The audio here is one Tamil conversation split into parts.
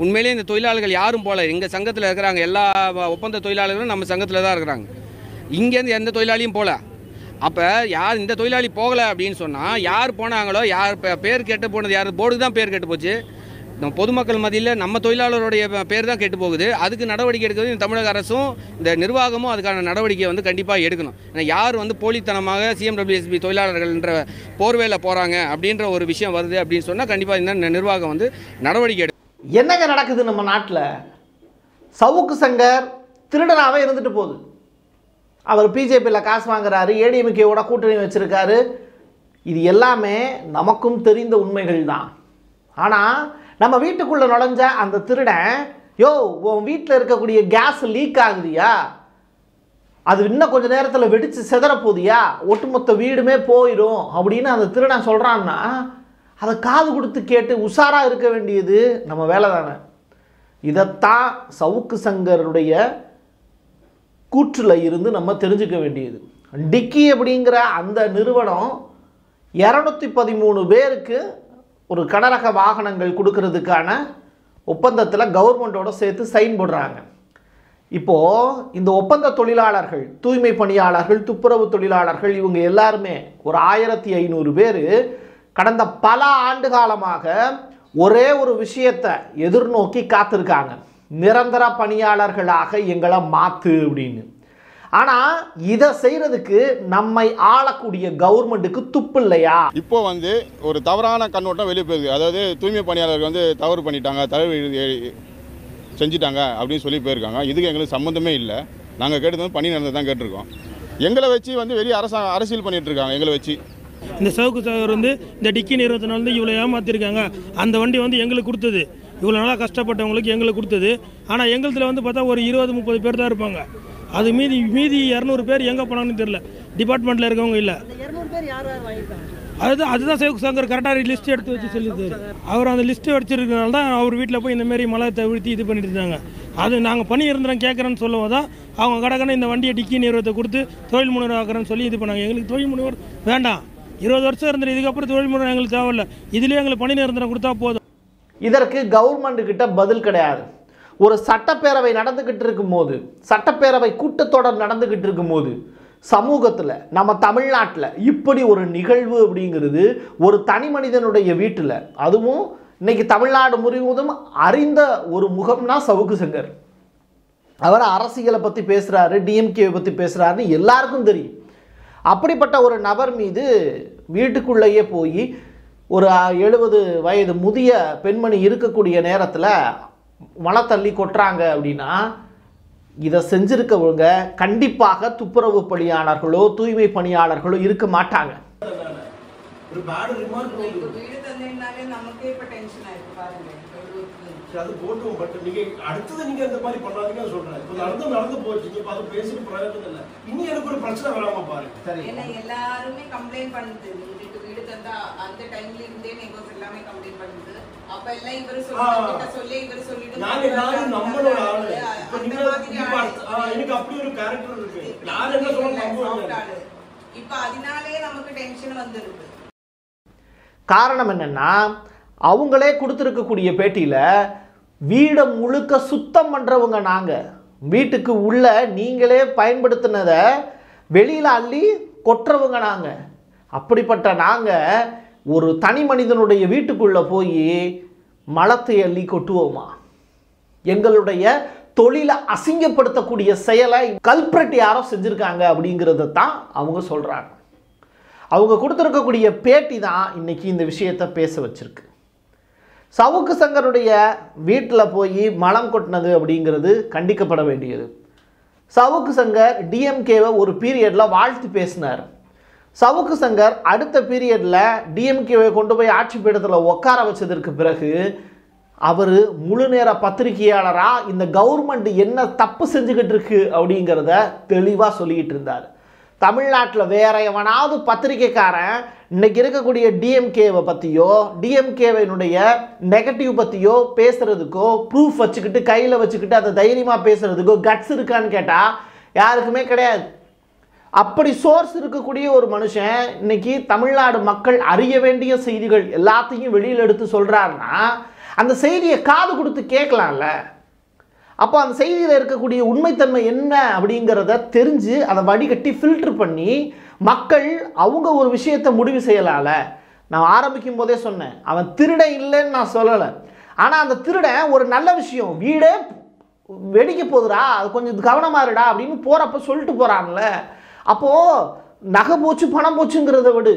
உண்மையிலேயே இந்த தொழிலாளர்கள் யாரும் போல எங்கள் சங்கத்தில் இருக்கிறாங்க எல்லா ஒப்பந்த தொழிலாளர்களும் நம்ம சங்கத்தில் தான் இருக்கிறாங்க. இங்கேருந்து எந்த தொழிலாளியும் போகல. அப்போ யார் இந்த தொழிலாளி போகலை அப்படின்னு சொன்னால் யார் போனாங்களோ, யார் பேர் கெட்டு போனது, யார் போர்டுக்கு தான் பேர் கெட்டு போச்சு. பொதுமக்கள் மத்தியில் நம்ம தொழிலாளருடைய பேர் தான் கெட்டு போகுது. அதுக்கு நடவடிக்கை எடுக்கிறது தமிழக அரசும் இந்த நிர்வாகமும் அதுக்கான நடவடிக்கையை வந்து கண்டிப்பாக எடுக்கணும். ஏன்னா யார் வந்து போலித்தனமாக சிஎம்டபிள்யூஎஸ்பி தொழிலாளர்கள் என்ற போர்வேல போகிறாங்க அப்படின்ற ஒரு விஷயம் வருது அப்படின்னு சொன்னால் கண்டிப்பாக இந்த நிர்வாகம் வந்து நடவடிக்கை எடுக்கும். என்னங்க நடக்குது நம்ம நாட்டில்? சவுக்கு சங்கர் திருடனாகவே இருந்துட்டு போகுது. அவர் பிஜேபியில் காசு வாங்குறாரு, ஏடிஎம்கேவோட கூட்டணி வச்சுருக்காரு. இது எல்லாமே நமக்கும் தெரிந்த உண்மைகள் தான். ஆனால் நம்ம வீட்டுக்குள்ளே நுழைஞ்ச அந்த திருடன், யோ உன் வீட்டில் இருக்கக்கூடிய கேஸ் லீக் ஆகுதியா, அது இன்னும் கொஞ்சம் நேரத்தில் வெடித்து சிதறப்போதியா, ஒட்டுமொத்த வீடுமே போயிடும் அப்படின்னு அந்த திருடன் சொல்கிறான்னா அதை காது கொடுத்து கேட்டு உஷாராக இருக்க வேண்டியது நம்ம வேலை தானே. இதைத்தான் சவுக்கு சங்கருடைய கூற்றில் இருந்து நம்ம தெரிஞ்சுக்க வேண்டியது. டிக்கி அப்படிங்கிற அந்த நிறுவனம் 213 பேருக்கு ஒரு கனரக வாகனங்கள் கொடுக்கறதுக்கான ஒப்பந்தத்தில் கவர்மெண்ட்டோட சேர்த்து சைன் போடுறாங்க. இப்போது இந்த ஒப்பந்த தொழிலாளர்கள், தூய்மை பணியாளர்கள், துப்புரவு தொழிலாளர்கள், இவங்க எல்லாருமே ஒரு 1500 பேர் கடந்த பல ஆண்டு காலமாக ஒரே ஒரு விஷயத்தை எதிர்நோக்கி காத்திருக்காங்க. நிரந்தர பணியாளர்களாக எங்களை மாற்று அப்படின்னு. ஆனால் இதை செய்கிறதுக்கு நம்மை ஆளக்கூடிய கவர்மெண்ட்டுக்கு துப்பு இல்லையா? இப்போ வந்து ஒரு தவறான கண்ணோட்டம் வெளியே போகுது. அதாவது தூய்மை பணியாளர்கள் வந்து தவறு பண்ணிட்டாங்க, தலைவலி செஞ்சிட்டாங்க அப்படின்னு சொல்லி போயிருக்காங்க. இதுக்கு எங்களுக்கு சம்மந்தமே இல்லை. நாங்கள் கேட்டது பணி நடந்து தான் கேட்டிருக்கோம். எங்களை வச்சு வந்து வெளியே அரசியல் பண்ணிட்டு இருக்காங்க. எங்களை வச்சு இந்த சவுக்கு சாகர் வந்து இந்த டிக்கி நிறுவனத்தினால வந்து இவ்வளோ ஏமாற்றிருக்காங்க. அந்த வண்டி வந்து எங்களுக்கு கொடுத்தது, இவ்வளோ நாளாக கஷ்டப்பட்டவங்களுக்கு எங்களுக்கு கொடுத்தது. ஆனால் எங்களுதில் வந்து பார்த்தா ஒரு 20-30 பேர் தான் இருப்பாங்க. அது மீதி 200 பேர் எங்கே போனாங்கன்னு தெரியல. டிபார்ட்மெண்ட்டில் இருக்கவங்க இல்லை. அதுதான் சவுக்கு சங்கர் கரெக்டாக லிஸ்ட் எடுத்து வச்சு சொல்லியிருந்தாரு. அவர் அந்த லிஸ்ட்டு வச்சுருக்கனால தான் அவர் வீட்டில் போய் இந்தமாரி மலை தவிர்த்து இது பண்ணிட்டு இருந்தாங்க. அது நாங்கள் பணி இருந்தோம் கேட்குறேன்னு சொல்லுவோம் தான் அவங்க கடற்கனை இந்த வண்டியை டிக்கி நிறுவனத்தை கொடுத்து தொழில் முனைவர் ஆக்குறேன்னு சொல்லி இது பண்ணாங்க. எங்களுக்கு தொழில் முனைவர் வேண்டாம், 20 வருஷம் இருந்துட்டு இதுக்கப்புறம் தொழில் முனைவர் எங்களுக்கு தேவையில்லை, இதுலேயே எங்களுக்கு பணி நிரந்தரம் கொடுத்தா போதும். இதற்கு கவர்மெண்ட் கிட்ட பதில் கிடையாது. ஒரு சட்டப்பேரவை நடந்துக்கிட்டு இருக்கும்போது, சட்டப்பேரவை கூட்டத்தொடர் நடந்துக்கிட்டு இருக்கும்போது சமூகத்தில் நம்ம தமிழ்நாட்டில் இப்படி ஒரு நிகழ்வு அப்படிங்கிறது ஒரு தனி மனிதனுடைய வீட்டில், அதுவும் இன்னைக்கு தமிழ்நாடு முழுவதும் அறிந்த ஒரு முகம்னா சவுக்கு சங்கர். அவர் அரசியலை பற்றி பேசுகிறாரு, டிஎம்கேவை பற்றி பேசுகிறாருன்னு எல்லாருக்கும் தெரியும். அப்படிப்பட்ட ஒரு நபர் மீது வீட்டுக்குள்ளேயே போய் ஒரு 70 வயது முதிய பெண்மணி இருக்கக்கூடிய நேரத்தில் மலத்தள்ளி கொட்டுறாங்க அப்படின்னா இதை செஞ்சிருக்கவங்க கண்டிப்பாக துப்புரவு பணியாளர்களோ தூய்மை பணியாளர்களோ இருக்க மாட்டாங்க. ஒரு பேட் ரிமார்க் வீடு தந்தேனாலே நமக்கே இப்ப டென்ஷன் ஆயிருக்கு பாருங்க. அது போட்டும். பட் நீங்க அடுத்தது நீங்க இந்த மாதிரி பண்ணாதீங்கன்னு சொல்றேன். இப்போ நடந்து போச்சு, நீங்க பார்த்து பேசிட்டு பிரயோஜனம் இல்லை. இனி எனக்கு ஒரு பிரச்சனை வராம பாருங்க. சரி, ஏன்னா எல்லாருமே கம்ப்ளைண்ட் பண்ணுது. வீடு தந்தா அந்த டைம்ல இருந்தே நெய்பர்ஸ் எல்லாமே கம்ப்ளைண்ட் பண்ணுது. அப்ப எல்லாம் இவரு சொல்லி இவரு சொல்லிட்டு நான் நம்மளோட ஆளு. இப்போ நீங்க எனக்கு அப்படி ஒரு கேரக்டர் இருக்கு. யார் என்ன சொல்றாங்க இப்ப அதனாலே நமக்கு டென்ஷன் வந்துருக்கு. காரணம் என்னன்னா, அவங்களே கொடுத்துருக்கக்கூடிய பேட்டியில் வீடை முழுக்க சுத்தம் பண்ணுறவங்க நாங்கள், வீட்டுக்கு உள்ள நீங்களே பயன்படுத்தினதை வெளியில் அள்ளி கொட்டுறவங்க நாங்கள். அப்படிப்பட்ட நாங்கள் ஒரு தனி மனிதனுடைய வீட்டுக்குள்ளே போய் மலத்தை அள்ளி கொட்டுவோமா? எங்களுடைய தொழிலை அசிங்கப்படுத்தக்கூடிய செயலை கல்பிரட் யாரோ செஞ்சுருக்காங்க அப்படிங்கிறத தான் அவங்க சொல்கிறாங்க. அவங்க கொடுத்துருக்கக்கூடிய பேட்டி தான் இன்றைக்கி இந்த விஷயத்தை பேச வச்சுருக்கு. சவுக்கு சங்கருடைய வீட்டில் போய் மலம் கொட்டினது அப்படிங்கிறது கண்டிக்கப்பட வேண்டியது. சவுக்கு சங்கர் டிஎம்கேவை ஒரு பீரியடில் வாழ்த்து பேசினார். சவுக்கு சங்கர் அடுத்த பீரியடில் டிஎம்கேவை கொண்டு போய் ஆட்சி பீடத்தில் உட்கார வச்சதற்கு பிறகு அவர் முழு நேர பத்திரிகையாளராக இந்த கவர்மெண்ட் என்ன தப்பு செஞ்சுக்கிட்டு இருக்கு அப்படிங்கிறத தெளிவாக சொல்லிக்கிட்டு இருந்தார். தமிழ்நாட்டில் வேற எவனாவது பத்திரிகைக்காரன் இன்னைக்கு இருக்கக்கூடிய டிஎம்கேவை பற்றியோ டிஎம்கேவினுடைய நெகட்டிவ் பற்றியோ பேசுகிறதுக்கோ ப்ரூஃப் வச்சுக்கிட்டு கையில் வச்சுக்கிட்டு அதை தைரியமாக பேசுகிறதுக்கோ கட்ஸ் இருக்கான்னு கேட்டால் யாருக்குமே கிடையாது. அப்படி சோர்ஸ் இருக்கக்கூடிய ஒரு மனுஷன் இன்னைக்கு தமிழ்நாடு மக்கள் அறிய வேண்டிய செய்திகள் எல்லாத்தையும் வெளியில் எடுத்து சொல்கிறாருன்னா அந்த செய்தியை காது கொடுத்து கேட்கலாம்ல. அப்போ அந்த செய்தியில் இருக்கக்கூடிய உண்மைத்தன்மை என்ன அப்படிங்கிறத தெரிஞ்சு அதை வடிகட்டி ஃபில்டர் பண்ணி மக்கள் அவங்க ஒரு விஷயத்தை முடிவு செய்யலாம்ல. நான் ஆரம்பிக்கும் போதே சொன்னேன், அவன் திருடன் இல்லைன்னு நான் சொல்லலை. ஆனால் அந்த திருடன் ஒரு நல்ல விஷயம், வீடே வெடிக்க போகுதுடா, அது கொஞ்சம் கவனமாக இருடா அப்படின்னு போகிறப்ப சொல்லிட்டு போகிறான்ல. அப்போது நகை போச்சு பணம் போச்சுங்கிறத விடு,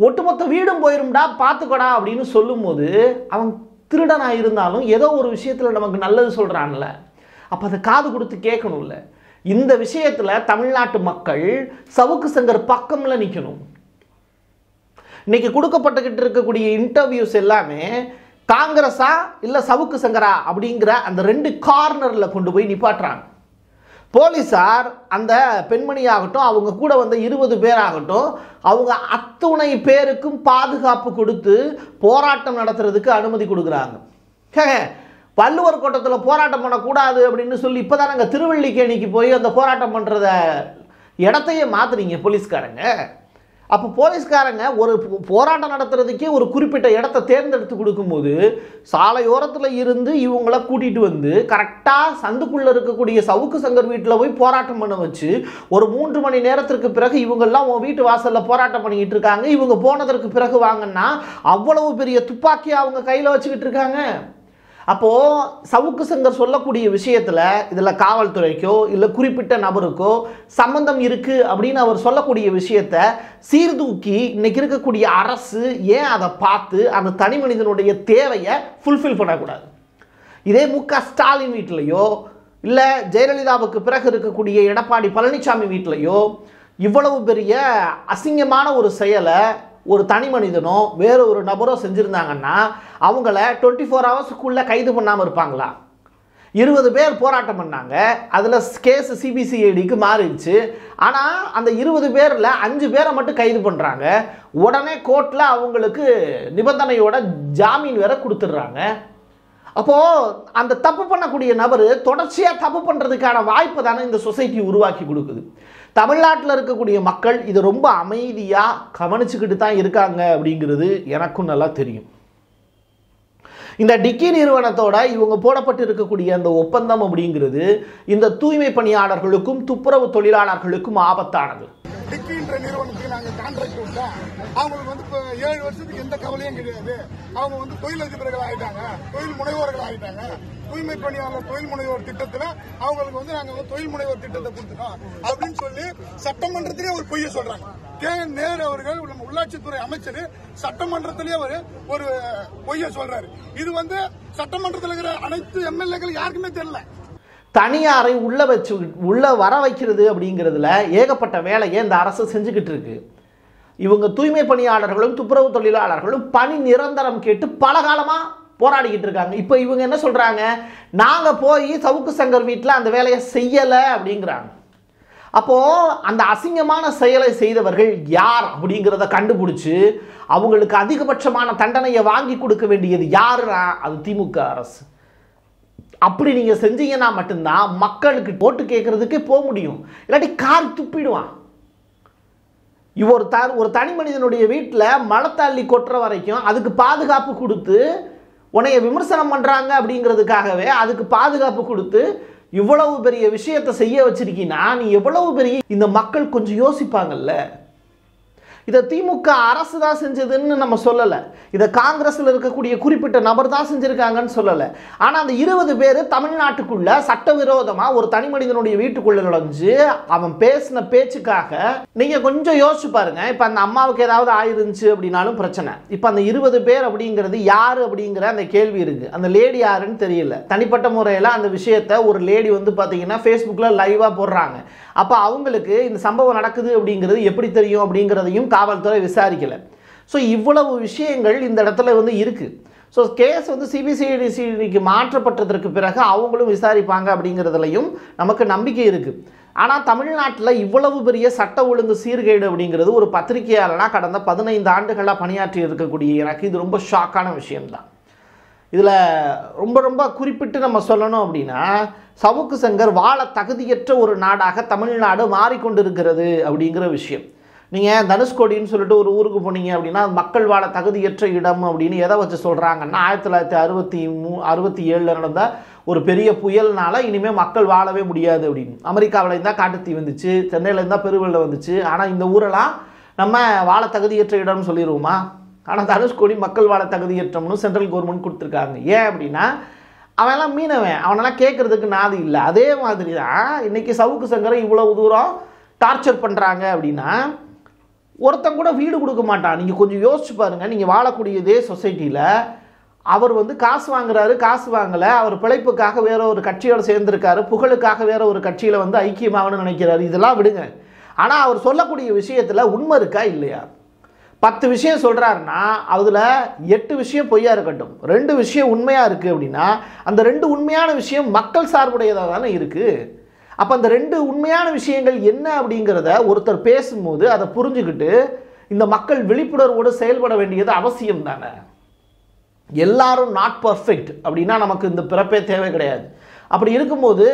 ஒட்டுமொத்த வீடும் போயிரும்டா பார்த்துக்கடா அப்படின்னு சொல்லும்போது அவன் திருடனாக இருந்தாலும் ஏதோ ஒரு விஷயத்தில் நமக்கு நல்லது சொல்கிறான்ல. அப்போ அதை காது கொடுத்து கேட்கணும்ல. இந்த விஷயத்தில் தமிழ்நாட்டு மக்கள் சவுக்கு சங்கர் பக்கம்ல நிற்கணும். இன்னைக்கு கொடுக்கப்பட்டுக்கிட்டு இருக்கக்கூடிய இன்டர்வியூஸ் எல்லாமே காங்கிரஸா இல்லை சவுக்கு சங்கரா அப்படிங்கிற அந்த 2 கார்னரில் கொண்டு போய் நிப்பாட்டுறாங்க. போலீஸார் அந்த பெண்மணியாகட்டும், அவங்க கூட வந்த 20 பேராகட்டும், அவங்க அத்துணை பேருக்கும் பாதுகாப்பு கொடுத்து போராட்டம் நடத்துறதுக்கு அனுமதி கொடுக்குறாங்க. வள்ளுவர் கோட்டத்தில் போராட்டம் பண்ணக்கூடாது அப்படின்னு சொல்லி இப்போ தான் நாங்கள் திருவல்லிக்கேணிக்கு போய் அந்த போராட்டம் பண்ணுறத இடத்தையே மாற்றுறீங்க போலீஸ்காரங்க. அப்போ போலீஸ்காரங்க ஒரு போராட்டம் நடத்துறதுக்கே ஒரு குறிப்பிட்ட இடத்த தேர்ந்தெடுத்து கொடுக்கும்போது சாலையோரத்தில் இருந்து இவங்கள கூட்டிகிட்டு வந்து கரெக்டாக சந்துக்குள்ளே இருக்கக்கூடிய சவுக்கு சங்கர் வீட்டில் போய் போராட்டம் பண்ண வச்சு ஒரு 3 மணி நேரத்திற்கு பிறகு இவங்கெல்லாம் உன் வீட்டு வாசலில் போராட்டம் பண்ணிக்கிட்டு இருக்காங்க. இவங்க போனதற்கு பிறகு வாங்கன்னா அவ்வளவு பெரிய துப்பாக்கி அவங்க கையில் வச்சுக்கிட்டு இருக்காங்க. அப்போது சவுக்கு சங்கர் சொல்லக்கூடிய விஷயத்தில் இதில் காவல்துறைக்கோ இல்லை குறிப்பிட்ட நபருக்கோ சம்பந்தம் இருக்குது அப்படின்னு அவர் சொல்லக்கூடிய விஷயத்தை சீர்தூக்கி இன்னைக்கு இருக்கக்கூடிய அரசு ஏன் அதை பார்த்து அந்த தனி மனிதனுடைய தேவையை ஃபுல்ஃபில் பண்ணக்கூடாது? இதே மு.க. ஸ்டாலின் வீட்டிலையோ இல்லை ஜெயலலிதாவுக்கு பிறகு இருக்கக்கூடிய எடப்பாடி பழனிசாமி வீட்டிலையோ இவ்வளவு பெரிய அசிங்கமான ஒரு செயலை ஒரு தனி மனிதனோ வேறு ஒரு நபரோ செஞ்சுருந்தாங்கன்னா அவங்கள 24 ஹவர்ஸுக்குள்ளே கைது பண்ணாமல் இருப்பாங்களா? 20 பேர் போராட்டம் பண்ணாங்க, அதில் கேஸ் சிபிசிஐடிக்கு மாறிடுச்சு. ஆனால் அந்த 20 பேரில் 5 பேரை மட்டும் கைது பண்ணுறாங்க. உடனே கோர்ட்டில் அவங்களுக்கு நிபந்தனையோட ஜாமீன் வேற கொடுத்துட்றாங்க. அப்போது அந்த தப்பு பண்ணக்கூடிய நபர் தொடர்ச்சியாக தப்பு பண்ணுறதுக்கான வாய்ப்பை தானே இந்த சொசைட்டி உருவாக்கி கொடுக்குது. தமிழ்நாட்டில் இருக்கக்கூடிய மக்கள் இது ரொம்ப அமைதியாக கவனிச்சுக்கிட்டு தான் இருக்காங்க அப்படிங்கிறது எனக்கும் நல்லா தெரியும். இந்த டிக்கி நிறுவனத்தோட இவங்க போடப்பட்டு இருக்கக்கூடிய அந்த ஒப்பந்தம் அப்படிங்கிறது இந்த தூய்மை பணியாளர்களுக்கும் துப்புரவு தொழிலாளர்களுக்கும் ஆபத்தானது. டிக்கின்ற நிறுவனத்துக்கு நாங்கள் கான்ட்ராக்ட் விட்டா அவங்களுக்கு வந்து இப்போ 7 வருஷத்துக்கு எந்த கவலையும் கிடையாது. அவங்க வந்து தொழிலதிபர்கள் ஆகிட்டாங்க, தொழில் முனைவோர்கள் ஆகிட்டாங்க. தூய்மை பணியாளர் தொழில் முனைவோர் திட்டத்தில் அவங்களுக்கு வந்து நாங்கள் தொழில் முனைவோர் திட்டத்தை கொடுத்துட்டோம் அப்படின்னு சொல்லி சட்டமன்றத்திலே ஒரு பொய்யை சொல்றாங்க. நேரு அவர்கள் நம்ம உள்ளாட்சித்துறை அமைச்சர் சட்டமன்றத்திலேயே ஒரு பொய்யை சொல்றாரு. இது வந்து சட்டமன்றத்தில் இருக்கிற அனைத்து எம்எல்ஏக்கள் யாருக்குமே தெரியல. தனியாரை உள்ள வர வைக்கிறது அப்படிங்கிறதுல ஏகப்பட்ட வேலையை இந்த அரசு செஞ்சுக்கிட்டு இருக்கு. இவங்க தூய்மை பணியாளர்களும் துப்புரவு தொழிலாளர்களும் பணி நிரந்தரம் கேட்டு பல காலமாக போராடிக்கிட்டு இருக்காங்க. இப்போ இவங்க என்ன சொல்கிறாங்க, நாங்கள் போய் சவுக்கு சங்கர் வீட்டில் அந்த வேலையை செய்யலை அப்படிங்கிறாங்க. அப்போது அந்த அசிங்கமான செயலை செய்தவர்கள் யார் அப்படிங்கிறத கண்டுபிடிச்சி அவங்களுக்கு அதிகபட்சமான தண்டனையை வாங்கி கொடுக்க வேண்டியது யாருன்னா அது திமுக அரசு. அப்படி நீங்கள் செஞ்சீங்கன்னா மட்டும்தான் மக்களுக்கு ஓட்டு கேட்கறதுக்கே போக முடியும். இல்லாட்டி கார் துப்பிடுவான். ஒரு தனி மனிதனுடைய வீட்டில் மலத்தள்ளி கொட்டுற வரைக்கும் அதுக்கு பாதுகாப்பு கொடுத்து உன்னைய விமர்சனம் பண்ணுறாங்க அப்படிங்கிறதுக்காகவே அதுக்கு பாதுகாப்பு கொடுத்து இவ்வளவு பெரிய விஷயத்தை செய்ய வச்சிருக்கீங்கன்னா நீ எவ்வளவு பெரிய இந்த மக்கள் கொஞ்சம் யோசிப்பாங்கல்ல. இதை திமுக அரசு தான் செஞ்சதுன்னு நம்ம சொல்லலை, இதை காங்கிரஸில் இருக்கக்கூடிய குறிப்பிட்ட நபர் தான் செஞ்சுருக்காங்கன்னு சொல்லலை. ஆனால் அந்த 20 பேர் தமிழ்நாட்டுக்குள்ள சட்டவிரோதமாக ஒரு தனி மனிதனுடைய வீட்டுக்குள்ளே நுழைஞ்சு அவன் பேசின பேச்சுக்காக நீங்கள் கொஞ்சம் யோசிச்சு பாருங்க. இப்போ அந்த அம்மாவுக்கு ஏதாவது ஆயிருந்துச்சு அப்படின்னாலும் பிரச்சனை. இப்போ அந்த 20 பேர் அப்படிங்கிறது யார் அப்படிங்கிற அந்த கேள்வி இருக்குது. அந்த லேடி யாருன்னு தெரியல. தனிப்பட்ட முறையில் அந்த விஷயத்தை ஒரு லேடி வந்து பார்த்தீங்கன்னா ஃபேஸ்புக்கில் லைவாக போடுறாங்க. அப்போ அவங்களுக்கு இந்த சம்பவம் நடக்குது அப்படிங்கிறது எப்படி தெரியும் அப்படிங்கிறதையும் காவல்துறை விசாரிக்கலை. ஸோ இவ்வளவு விஷயங்கள் இந்த இடத்துல வந்து இருக்குது. ஸோ கேஸ் வந்து சிபிசிஐடிக்கு மாற்றப்பட்டதற்கு பிறகு அவங்களும் விசாரிப்பாங்க அப்படிங்கிறதுலையும் நமக்கு நம்பிக்கை இருக்குது. ஆனால் தமிழ்நாட்டில் இவ்வளவு பெரிய சட்ட ஒழுங்கு சீர்கேடு அப்படிங்கிறது ஒரு பத்திரிகையாளனாக கடந்த 15 ஆண்டுகளாக பணியாற்றி இருக்கக்கூடிய எனக்கு இது ரொம்ப ஷாக்கான விஷயம்தான். இதில் ரொம்ப ரொம்ப குறிப்பிட்டு நம்ம சொல்லணும் அப்படின்னா சவுக்கு சங்கர் வாழ தகுதியற்ற ஒரு நாடாக தமிழ்நாடு மாறிக்கொண்டிருக்கிறது அப்படிங்கிற விஷயம். நீங்கள் தனுஷ்கோடின்னு சொல்லிட்டு ஒரு ஊருக்கு போனீங்க அப்படின்னா மக்கள் வாழ தகுதியற்ற இடம் அப்படின்னு எதை வச்சு சொல்கிறாங்கன்னா 1967 நடந்த ஒரு பெரிய புயல்னால இனிமேல் மக்கள் வாழவே முடியாது அப்படின்னு. அமெரிக்காவில் இருந்தால் காட்டுத்தீ வந்துச்சு, சென்னையில் இருந்தால் பெருவெள்ளம் வந்துச்சு. ஆனால் இந்த ஊரெல்லாம் நம்ம வாழ தகுதியற்ற இடம்னு சொல்லிடுவோமா? ஆனால் தனுஷ்கோடி மக்கள் வாழ தகுதியற்றம்னு சென்ட்ரல் கவர்மெண்ட் கொடுத்துருக்காங்க. ஏன் அப்படின்னா அவன்லாம் மீனவன், அவனெல்லாம் கேட்குறதுக்கு நாதி இல்லை. அதே மாதிரி தான் இன்றைக்கி சவுக்கு சங்கரை இவ்வளவு தூரம் டார்ச்சர் பண்ணுறாங்க அப்படின்னா ஒருத்தன் கூட வீடு கொடுக்க மாட்டான். நீங்கள் கொஞ்சம் யோசிச்சு பாருங்கள். நீங்கள் வாழக்கூடிய இதே சொசைட்டியில் அவர் வந்து காசு வாங்குறாரு, காசு வாங்கலை, அவர் பிழைப்புக்காக வேற ஒரு கட்சியோடு சேர்ந்துருக்காரு, புகழுக்காக வேற ஒரு கட்சியில் வந்து ஐக்கியமாகணும்னு நினைக்கிறாரு. இதெல்லாம் விடுங்க. ஆனால் அவர் சொல்லக்கூடிய விஷயத்தில் உண்மை இருக்கா இல்லையா? 10 விஷயம் சொல்கிறாருன்னா அதில் 8 விஷயம் பொய்யா இருக்கட்டும், 2 விஷயம் உண்மையாக இருக்குது அப்படின்னா அந்த 2 உண்மையான விஷயம் மக்கள் சார்புடையதாக தானே இருக்குது. அப்போ அந்த 2 உண்மையான விஷயங்கள் என்ன அப்படிங்கிறத ஒருத்தர் பேசும்போது அதை புரிஞ்சுக்கிட்டு இந்த மக்கள் விழிப்புணர்வோடு செயல்பட வேண்டியது அவசியம் தானே. எல்லாரும் நாட் பர்ஃபெக்ட் அப்படின்னா நமக்கு இந்த பிறப்பே தேவை கிடையாது. அப்படி இருக்கும்போது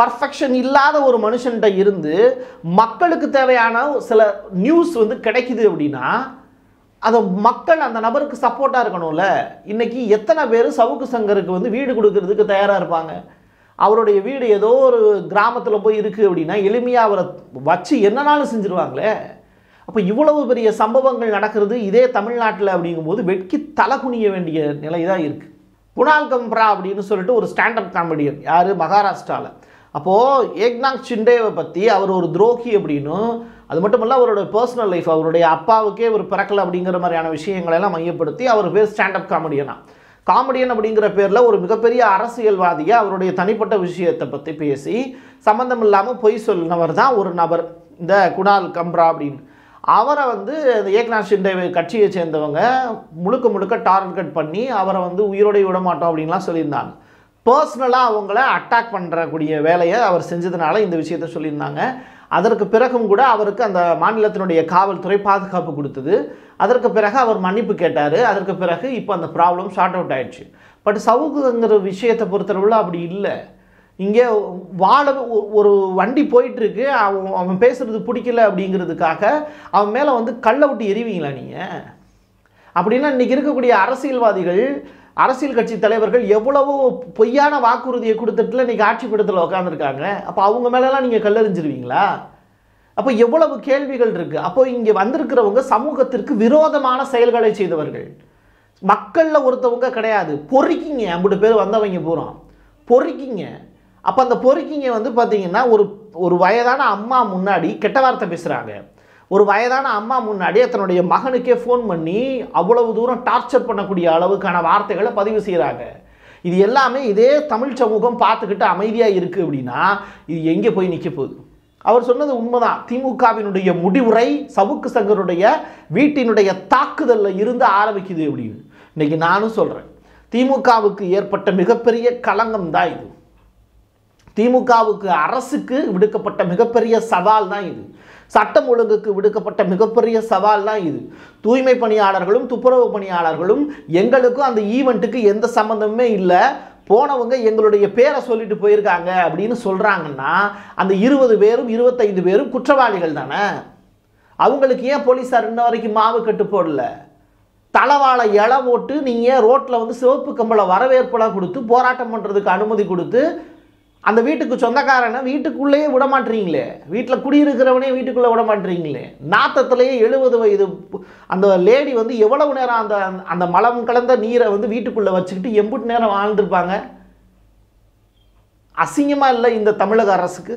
பர்ஃபெக்ஷன் இல்லாத ஒரு மனுஷன்கிட்ட இருந்து மக்களுக்கு தேவையான சில நியூஸ் வந்து கிடைக்குது அப்படின்னா அதை மக்கள் அந்த நபருக்கு சப்போர்ட்டாக இருக்கணும்ல. இன்றைக்கி எத்தனை பேர் சவுக்கு சங்கருக்கு வந்து வீடு கொடுக்கறதுக்கு தயாராக இருப்பாங்க? அவருடைய வீடு ஏதோ ஒரு கிராமத்தில் போய் இருக்குது அப்படின்னா எளிமையாக அவரை வச்சு என்னன்னாலும் செஞ்சுருவாங்களே. அப்போ இவ்வளவு பெரிய சம்பவங்கள் நடக்கிறது இதே தமிழ்நாட்டில் அப்படிங்கும்போது வெட்கி தலை குனிய வேண்டிய நிலை தான் இருக்குது. குணால் கம்ப்ரா அப்படின்னு சொல்லிட்டு ஒரு ஸ்டாண்டப் காமெடியன், யார், மகாராஷ்டிராவில். அப்போது ஏக்நாத் ஷிண்டேவை பற்றி அவர் ஒரு துரோகி அப்படின்னும், அது மட்டும் இல்லை அவருடைய பர்சனல் லைஃப், அவருடைய அப்பாவுக்கே ஒரு பிறக்கலை அப்படிங்கிற மாதிரியான விஷயங்களெல்லாம் மையப்படுத்தி அவர் பேர் ஸ்டாண்டப் காமெடியனா. காமெடியன் அப்படிங்கிற பேரில் ஒரு மிகப்பெரிய அரசியல்வாதியை அவருடைய தனிப்பட்ட விஷயத்தை பற்றி பேசி சம்மந்தம் இல்லாமல் பொய் சொல்லினவர் தான் ஒரு நபர், இந்த குணால் கம்ப்ரா அப்படின்னு. அவரை வந்து இந்த ஏக்நாத் ஷிண்டே கட்சியை சேர்ந்தவங்க முழுக்க டார்கெட் பண்ணி அவரை வந்து உயிரோடு விட மாட்டோம் அப்படின்லாம் சொல்லியிருந்தாங்க. பர்சனலாக அவங்கள அட்டாக் பண்ணுறக்கூடிய வேலையை அவர் செஞ்சதுனால இந்த விஷயத்த சொல்லியிருந்தாங்க. அதற்கு பிறகும் கூட அவருக்கு அந்த மாநிலத்தினுடைய காவல்துறை பாதுகாப்பு கொடுத்தது. அதற்கு பிறகு அவர் மன்னிப்பு கேட்டார். அதற்கு பிறகு இப்போ அந்த ப்ராப்ளம் ஷார்ட் அவுட் ஆயிடுச்சு. பட் சவுக்குங்கிற விஷயத்தை பொறுத்தளவில் அப்படி இல்லை. இங்கே ஒரு வண்டி போயிட்டுருக்கு, அவன் பேசுகிறது பிடிக்கல அப்படிங்கிறதுக்காக அவன் மேலே வந்து கல்லை விட்டு எறிவீங்களா நீங்கள்? அப்படின்னா இன்றைக்கி இருக்கக்கூடிய அரசியல்வாதிகள், அரசியல் கட்சி தலைவர்கள் எவ்வளவோ பொய்யான வாக்குறுதியை கொடுத்துட்டுல இன்றைக்கி ஆட்சி பீடத்தில் உட்காந்துருக்காங்க. அப்போ அவங்க மேலெல்லாம் நீங்கள் கல்லெறிஞ்சிருவீங்களா? அப்போ எவ்வளவு கேள்விகள் இருக்குது. அப்போ இங்கே வந்திருக்கிறவங்க சமூகத்திற்கு விரோதமான செயல்களை செய்தவர்கள், மக்களில் ஒருத்தவங்க கிடையாது. பொறுக்கிங்க, 50 பேர் வந்தவங்க பூரா பொறுக்கிங்க. அப்போ அந்த பொறுக்கிங்க வந்து பார்த்தீங்கன்னா ஒரு வயதான அம்மா முன்னாடி கெட்ட வார்த்தை பேசுகிறாங்க. ஒரு வயதான அம்மா முன்னாடி தன்னுடைய மகனுக்கே ஃபோன் பண்ணி அவ்வளவு தூரம் டார்ச்சர் பண்ணக்கூடிய அளவுக்கான வார்த்தைகளை பதிவு செய்கிறாங்க. இது எல்லாமே இதே தமிழ் சமூகம் பார்த்துக்கிட்டு அமைதியாக இருக்குது அப்படின்னா இது எங்கே போய் நிற்க போகுது? அவர் சொன்னது உண்மைதான். திமுகவினுடைய முடிவுரை சவுக்கு சங்கருடைய வீட்டினுடைய தாக்குதலில் இருந்து ஆரம்பிக்குது அப்படின்னு. இன்றைக்கி நானும் சொல்கிறேன், திமுகவுக்கு ஏற்பட்ட மிகப்பெரிய களங்கம் தான் இது. திமுகவுக்கு அரசுக்கு விடுக்கப்பட்ட மிகப்பெரிய சவால் தான் இது. சட்டம் ஒழுங்குக்கு விடுக்கப்பட்ட மிகப்பெரிய சவால் தான் இது. தூய்மை பணியாளர்களும் துப்புரவு பணியாளர்களும் எங்களுக்கும் அந்த ஈவெண்ட்டுக்கு எந்த சம்மந்தமுமே இல்லை, போனவங்க எங்களுடைய பேரை சொல்லிட்டு போயிருக்காங்க அப்படின்னு சொல்கிறாங்கன்னா அந்த 20 பேரும் 25 பேரும் குற்றவாளிகள் தானே. அவங்களுக்கு ஏன் போலீஸார் இன்ன வரைக்கும் மாவு கட்டு போடல? தலைவாழை இலை போட்டு நீங்கள் ரோட்டில் வந்து சிவப்பு கம்பளை வரவேற்பெல்லாம் கொடுத்து போராட்டம் பண்ணுறதுக்கு அனுமதி கொடுத்து அந்த வீட்டுக்கு சொந்தக்காரனை வீட்டுக்குள்ளேயே விட மாட்டீங்களே, வீட்டில் குடியிருக்கிறவனே வீட்டுக்குள்ளே விட மாட்டீங்களே. நாத்தத்திலேயே 70 வயது அந்த லேடி வந்து எவ்வளவு நேரம் அந்த மலம் கலந்த நீரை வந்து வீட்டுக்குள்ளே வச்சுக்கிட்டு எம்புட்டு நேரம் வாழ்ந்துருப்பாங்க? அசிங்கமாக இல்லை இந்த தமிழக அரசுக்கு?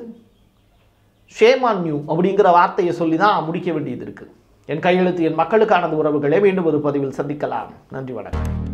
ஷேம் ஆன் யூ அப்படிங்கிற வார்த்தையை சொல்லி தான் முடிக்க வேண்டியது இருக்குது. என் கையெழுத்து என் மக்களுக்கானது உறவுகளே. மீண்டும் ஒரு பதிவில் சந்திக்கலாம். நன்றி, வணக்கம்.